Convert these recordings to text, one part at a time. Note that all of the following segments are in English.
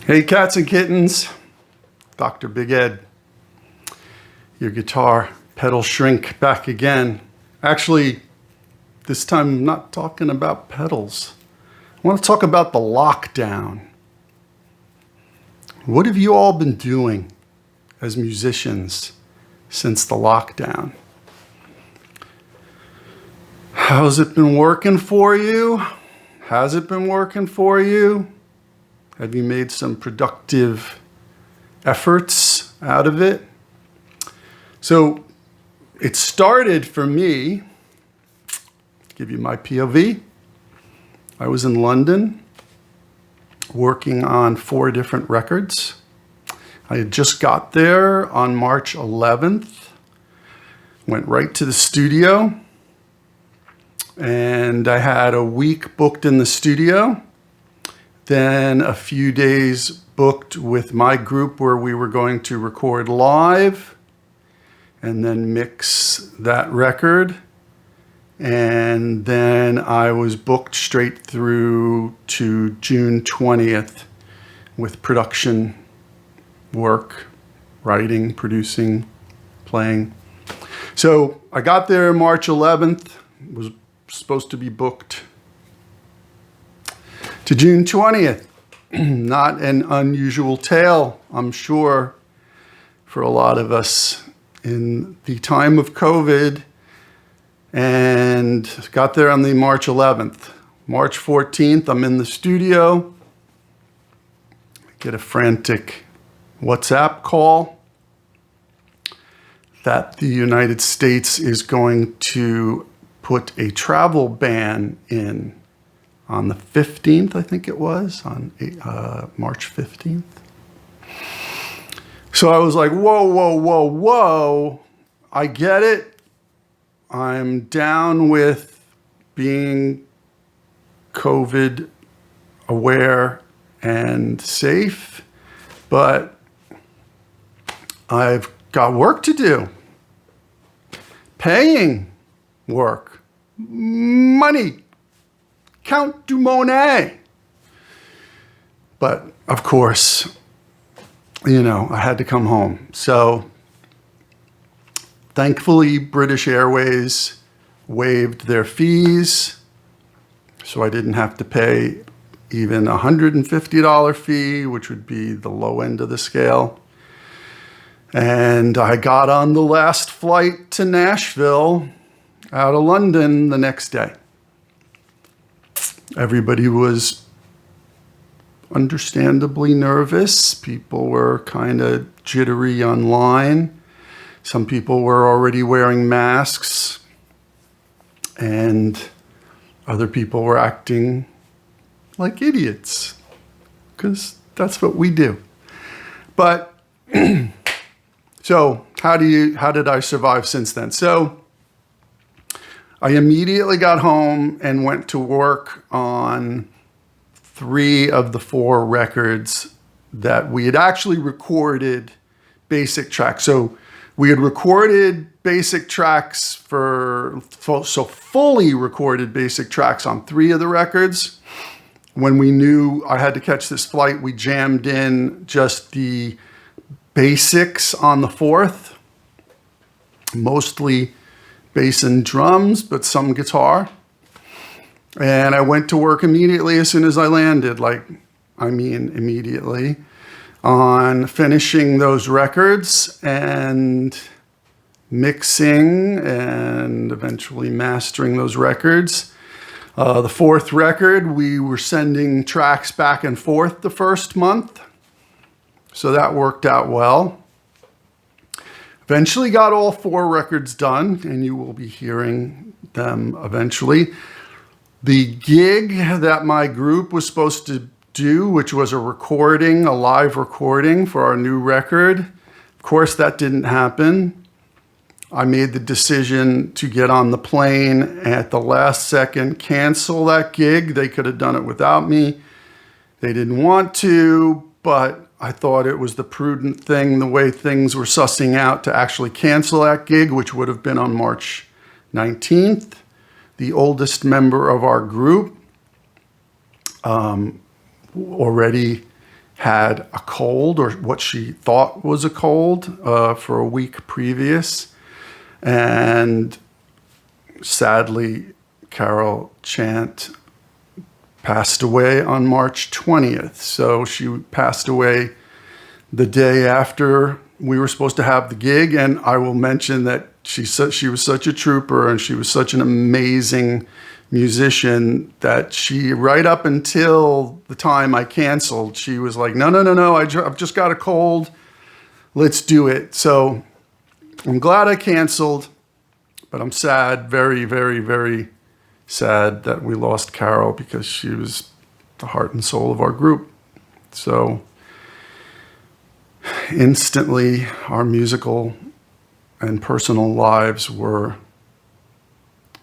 Hey cats and kittens, Dr. Big Ed, your guitar pedal shrink back again. Actually, this time I'm not talking about pedals. I want to talk about the lockdown. What have you all been doing as musicians since the lockdown? How's it been working for you? Has it been working for you? Have you made some productive efforts out of it? So it started for me, give you my POV. I was in London working on 4 different records. I had just got there on March 11th, went right to the studio, and I had a week booked in the studio. Then a few days booked with my group where we were going to record live and then mix that record. And then I was booked straight through to June 20th with production work, writing, producing, playing. So I got there March 11th, was supposed to be booked to June 20th. Not an unusual tale, I'm sure, for a lot of us in the time of COVID, and got there on the March 11th. March 14th, I'm in the studio. I get a frantic WhatsApp call that the United States is going to put a travel ban in on the 15th, I think it was, on March 15th. So I was like, whoa. I get it. I'm down with being COVID aware and safe, but I've got work to do. Paying work. Money. Count du Monet. But of course, I had to come home. So thankfully, British Airways waived their fees. So I didn't have to pay even a $150 fee, which would be the low end of the scale. And I got on the last flight to Nashville out of London the next day. Everybody was understandably nervous. People were kind of jittery online. Some people were already wearing masks, and other people were acting like idiots, because that's what we do. But so how did I survive since then? So I immediately got home and went to work on 3 of the 4 records that we had actually recorded basic tracks. So we had recorded basic tracks fully recorded basic tracks on 3 of the records. When we knew I had to catch this flight, we jammed in just the basics on the 4th, mostly bass and drums, but some guitar. And I went to work immediately as soon as I landed, immediately, on finishing those records and mixing and eventually mastering those records. The 4th record, we were sending tracks back and forth the first month. So that worked out well. Eventually got all 4 records done, and you will be hearing them eventually. The gig that my group was supposed to do, which was a live recording for our new record, of course that didn't happen. I made the decision to get on the plane at the last second, cancel that gig. They could have done it without me. They didn't want to, but I thought it was the prudent thing, the way things were sussing out, to actually cancel that gig, which would have been on March 19th. The oldest member of our group already had a cold, or what she thought was a cold, for a week previous. And sadly, Carol Chant passed away on March 20th. So she passed away the day after we were supposed to have the gig. And I will mention that she was such a trooper, and she was such an amazing musician that she, right up until the time I canceled, she was like, no, I've just got a cold. Let's do it. So I'm glad I canceled, but I'm sad, very, very, very sad that we lost Carol, because she was the heart and soul of our group. So instantly, our musical and personal lives were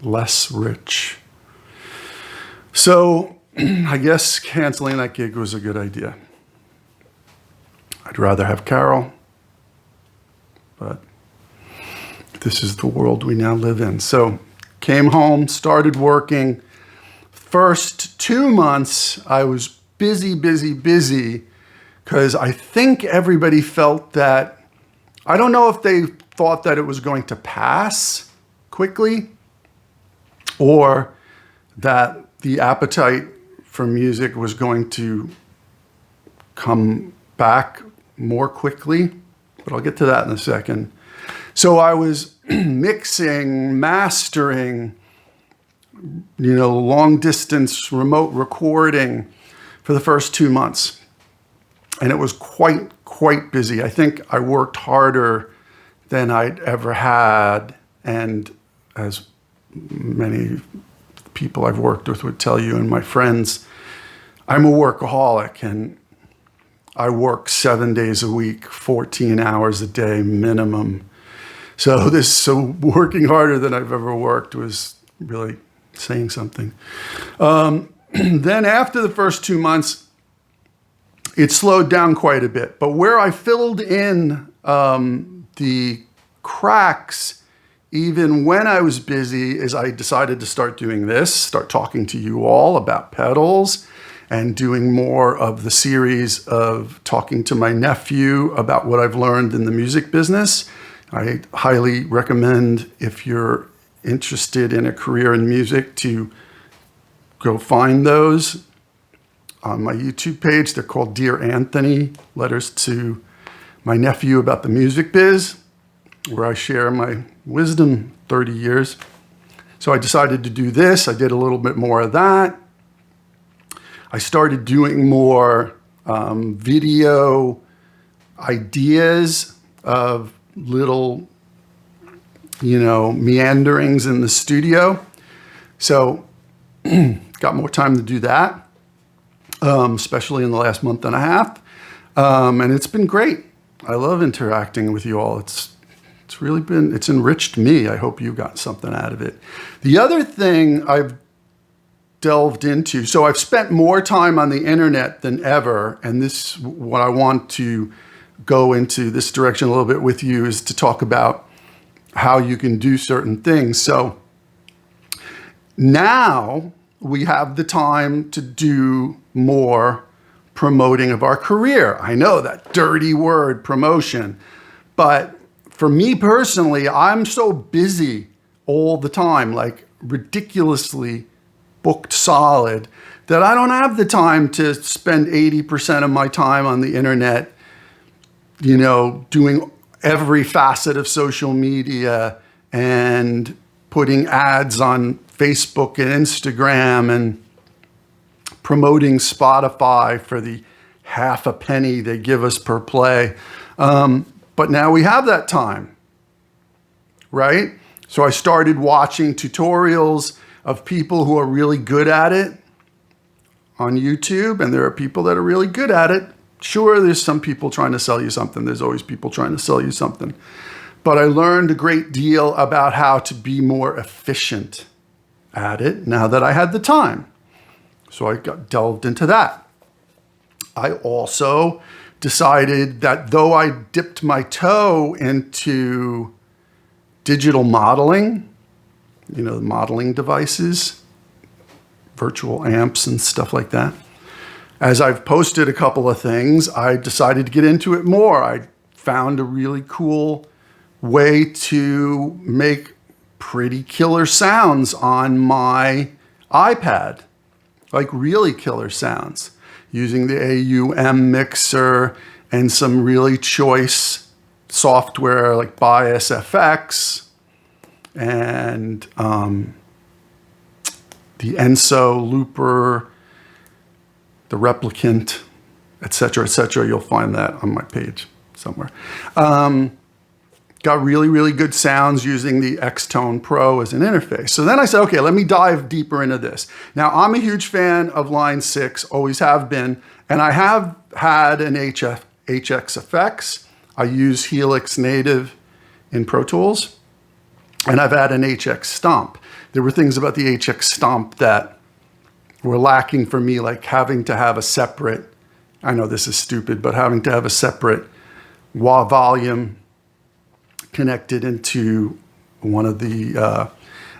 less rich. So I guess canceling that gig was a good idea. I'd rather have Carol, but this is the world we now live in. So came home, started working. First 2 months, I was busy, because I think everybody felt that, I don't know if they thought that it was going to pass quickly, or that the appetite for music was going to come back more quickly, but I'll get to that in a second. So I was mixing, mastering, long distance remote recording for the first 2 months. And it was quite busy. I think I worked harder than I'd ever had. And as many people I've worked with would tell you, and my friends, I'm a workaholic, and I work 7 days a week, 14 hours a day minimum. So working harder than I've ever worked was really saying something. Then after the first 2 months, it slowed down quite a bit. But where I filled in the cracks, even when I was busy, is I decided to start doing this, start talking to you all about pedals, and doing more of the series of talking to my nephew about what I've learned in the music business. I highly recommend, if you're interested in a career in music, to go find those on my YouTube page. They're called Dear Anthony, Letters to My Nephew About the Music Biz, where I share my wisdom, 30 years. So I decided to do this. I did a little bit more of that. I started doing more video ideas of little, meanderings in the studio. So got more time to do that, especially in the last month and a half. And it's been great. I love interacting with you all. It's enriched me. I hope you got something out of it. The other thing I've delved into, so I've spent more time on the internet than ever, and what I want to go into this direction a little bit with you, is to talk about how you can do certain things. So now we have the time to do more promoting of our career. I know that dirty word, promotion, but for me personally, I'm so busy all the time, like ridiculously booked solid, that I don't have the time to spend 80% of my time on the internet, doing every facet of social media and putting ads on Facebook and Instagram and promoting Spotify for the half a penny they give us per play. But now we have that time, right? So I started watching tutorials of people who are really good at it on YouTube, and there are people that are really good at it. Sure, there's some people trying to sell you something. There's always people trying to sell you something. But I learned a great deal about how to be more efficient at it now that I had the time. So I delved into that. I also decided that though I dipped my toe into digital modeling, the modeling devices, virtual amps and stuff like that, as I've posted a couple of things, I decided to get into it more. I found a really cool way to make pretty killer sounds on my iPad, like really killer sounds, using the AUM mixer and some really choice software like Bias FX and the Enso Looper, the Replicant, et cetera, et cetera. You'll find that on my page somewhere. Got really, really good sounds using the Xtone Pro as an interface. So then I said, okay, let me dive deeper into this. Now, I'm a huge fan of Line 6, always have been, and I have had an HX Effects. I use Helix Native in Pro Tools, and I've had an HX Stomp. There were things about the HX Stomp that were lacking for me, like having to have a separate, I know this is stupid, but having to have a separate wah volume connected into one of the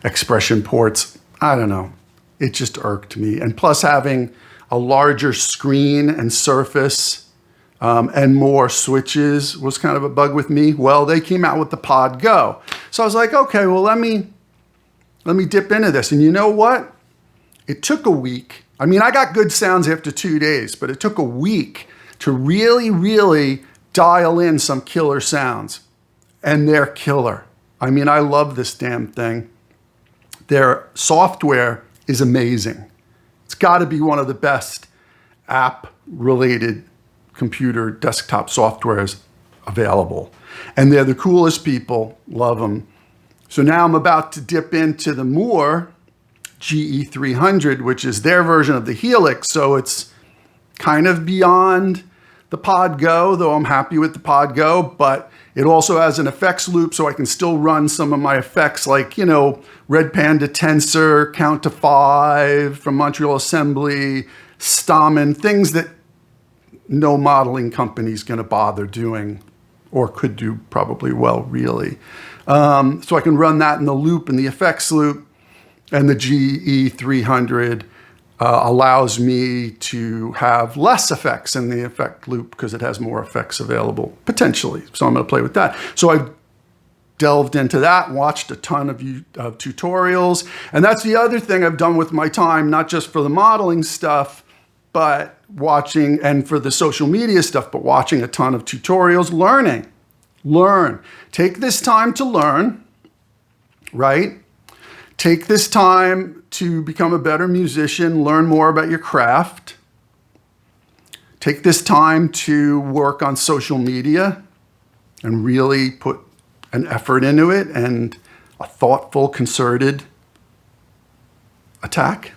expression ports. I don't know. It just irked me. And plus having a larger screen and surface and more switches was kind of a bug with me. Well, they came out with the Pod Go. So I was like, okay, well, let me dip into this. And you know what? It took a week. I mean, I got good sounds after 2 days, but it took a week to really, really dial in some killer sounds. And they're killer. I mean, I love this damn thing. Their software is amazing. It's got to be one of the best app-related computer desktop softwares available. And they're the coolest people. Love them. So now I'm about to dip into the Moore GE300, which is their version of the Helix. So it's kind of beyond the Pod Go, though I'm happy with the Pod Go, but it also has an effects loop, so I can still run some of my effects like, you know, Red Panda Tensor, Count to 5 from Montreal Assembly, Stamen, things that no modeling company's gonna bother doing, or could do probably well, really. So I can run that in the loop, in the effects loop, and the GE300 allows me to have less effects in the effect loop because it has more effects available, potentially. So I'm going to play with that. So I've delved into that, watched a ton of tutorials. And that's the other thing I've done with my time, not just for the modeling stuff, but watching, and for the social media stuff, but watching a ton of tutorials, learn. Take this time to learn, right? Take this time to become a better musician, learn more about your craft. Take this time to work on social media and really put an effort into it and a thoughtful, concerted attack.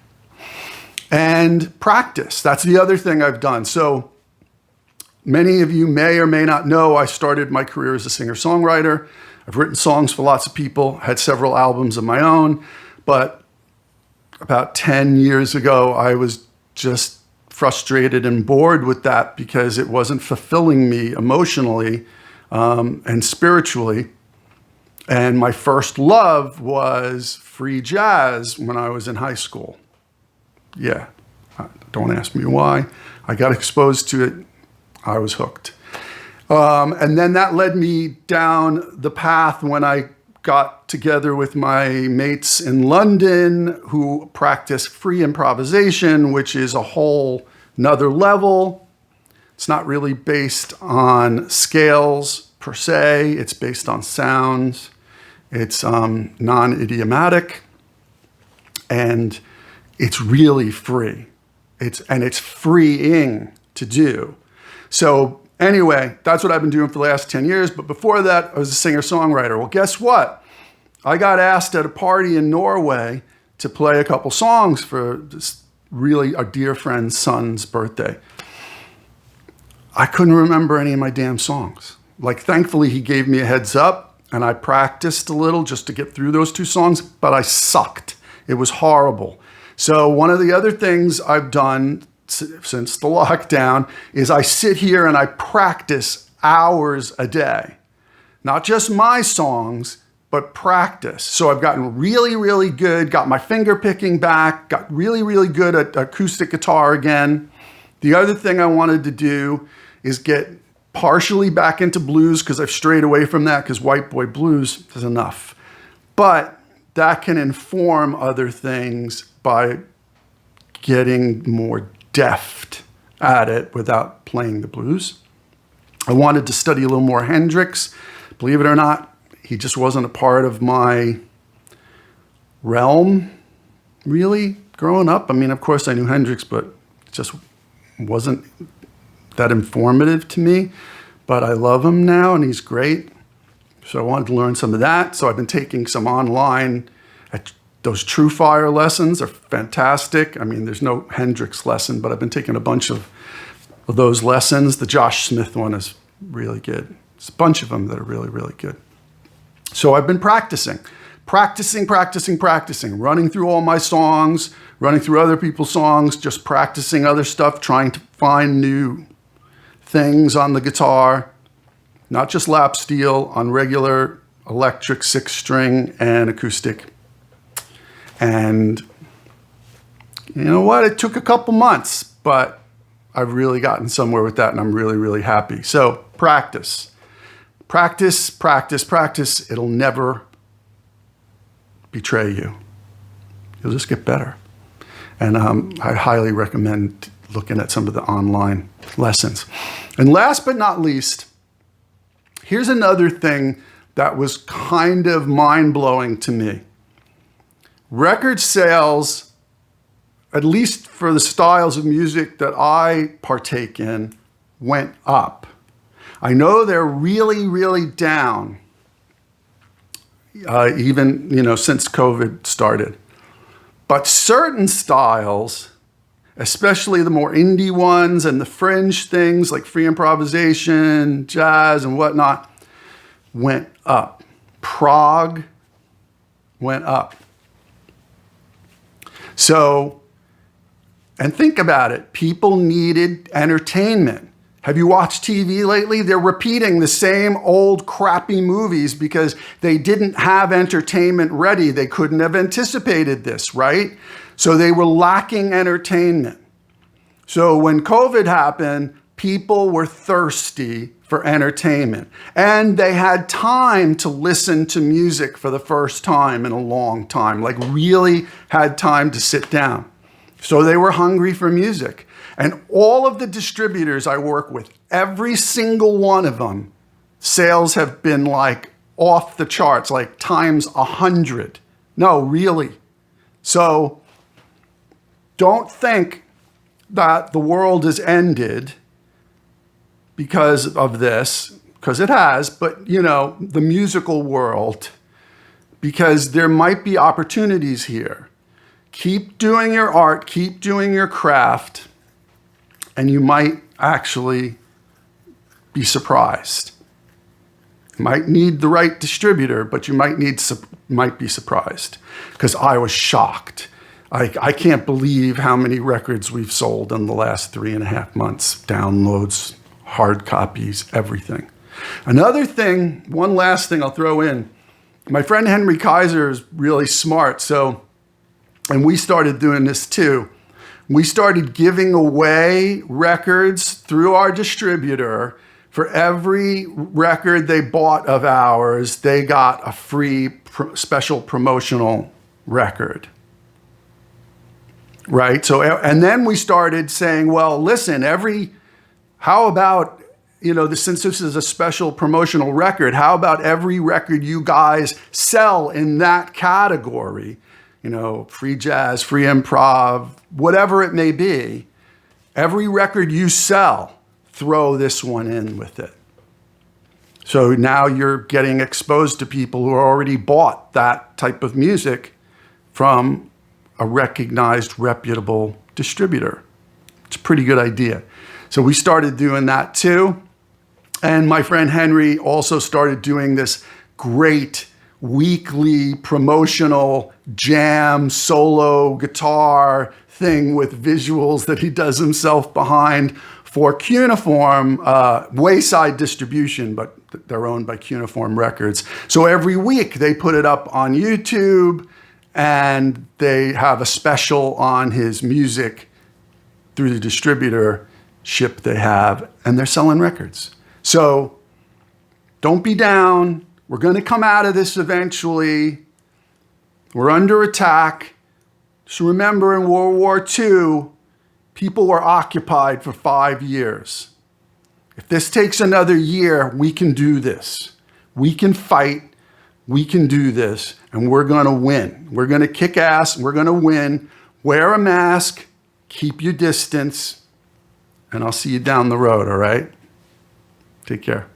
And practice. That's the other thing I've done. So many of you may or may not know I started my career as a singer-songwriter. I've written songs for lots of people, had several albums of my own, but about 10 years ago, I was just frustrated and bored with that because it wasn't fulfilling me emotionally and spiritually. And my first love was free jazz when I was in high school. Yeah, don't ask me why. I got exposed to it. I was hooked. And then that led me down the path when I got together with my mates in London who practice free improvisation, which is a whole nother level. It's not really based on scales per se. It's based on sounds. It's non-idiomatic. And it's really free. It's freeing to do. So anyway, that's what I've been doing for the last 10 years. But before that, I was a singer-songwriter. Well, guess what? I got asked at a party in Norway to play a couple songs for this really a dear friend's son's birthday. I couldn't remember any of my damn songs. Like, thankfully, he gave me a heads up, and I practiced a little just to get through those two songs, but I sucked. It was horrible. So one of the other things I've done since the lockdown is I sit here and I practice hours a day. Not just my songs, but practice. So I've gotten really, really good, got my finger picking back, got really, really good at acoustic guitar again. The other thing I wanted to do is get partially back into blues, because I've strayed away from that because white boy blues is enough. But that can inform other things by getting more deft at it without playing the blues. I wanted to study a little more Hendrix. Believe it or not, he just wasn't a part of my realm, really, growing up. I mean, of course I knew Hendrix, but it just wasn't that informative to me. But I love him now, and he's great. So I wanted to learn some of that. So I've been taking some online. Those True Fire lessons are fantastic. I mean, there's no Hendrix lesson, but I've been taking a bunch of those lessons. The Josh Smith one is really good. There's a bunch of them that are really, really good. So I've been practicing, running through all my songs, running through other people's songs, just practicing other stuff, trying to find new things on the guitar, not just lap steel, on regular electric 6-string and acoustic. And you know what? It took a couple months, but I've really gotten somewhere with that, and I'm really, really happy. So practice. Practice, practice, practice. It'll never betray you. You'll just get better. And I highly recommend looking at some of the online lessons. And last but not least, here's another thing that was kind of mind-blowing to me. Record sales, at least for the styles of music that I partake in, went up. I know they're really, really down, even, since COVID started. But certain styles, especially the more indie ones and the fringe things like free improvisation, jazz, and whatnot, went up. Prog went up. So, and think about it, people needed entertainment. Have you watched TV lately? They're repeating the same old crappy movies because they didn't have entertainment ready. They couldn't have anticipated this, right? So they were lacking entertainment. So when COVID happened, people were thirsty for entertainment. And they had time to listen to music for the first time in a long time, like really had time to sit down. So they were hungry for music. And all of the distributors I work with, every single one of them, sales have been like off the charts, like times 100. No, really. So don't think that the world has ended because of this, because it has, but the musical world, because there might be opportunities here. Keep doing your art, keep doing your craft, and you might actually be surprised. You might need the right distributor, but you might be surprised, because I was shocked. I can't believe how many records we've sold in the last 3.5 months, downloads, hard copies, everything. Another thing, one last thing I'll throw in, my friend Henry Kaiser is really smart, and we started doing this too. We started giving away records through our distributor. For every record they bought of ours, they got a free special promotional record. Right? So, and then we started saying, well, listen, how about, since this is a special promotional record, how about every record you guys sell in that category? Free jazz, free improv, whatever it may be, every record you sell, throw this one in with it. So now you're getting exposed to people who already bought that type of music from a recognized, reputable distributor. It's a pretty good idea. So we started doing that too. And my friend Henry also started doing this great weekly promotional jam solo guitar thing with visuals that he does himself behind for Cuneiform, Wayside Distribution, but they're owned by Cuneiform Records. So every week they put it up on YouTube, and they have a special on his music through the distributor ship they have, and they're selling records. So don't be down. We're going to come out of this eventually. We're under attack. So remember, in World War II, people were occupied for 5 years. If this takes another year, we can do this. We can fight. We can do this, and we're going to win. We're going to kick ass. We're going to win. Wear a mask. Keep your distance. And I'll see you down the road, all right? Take care.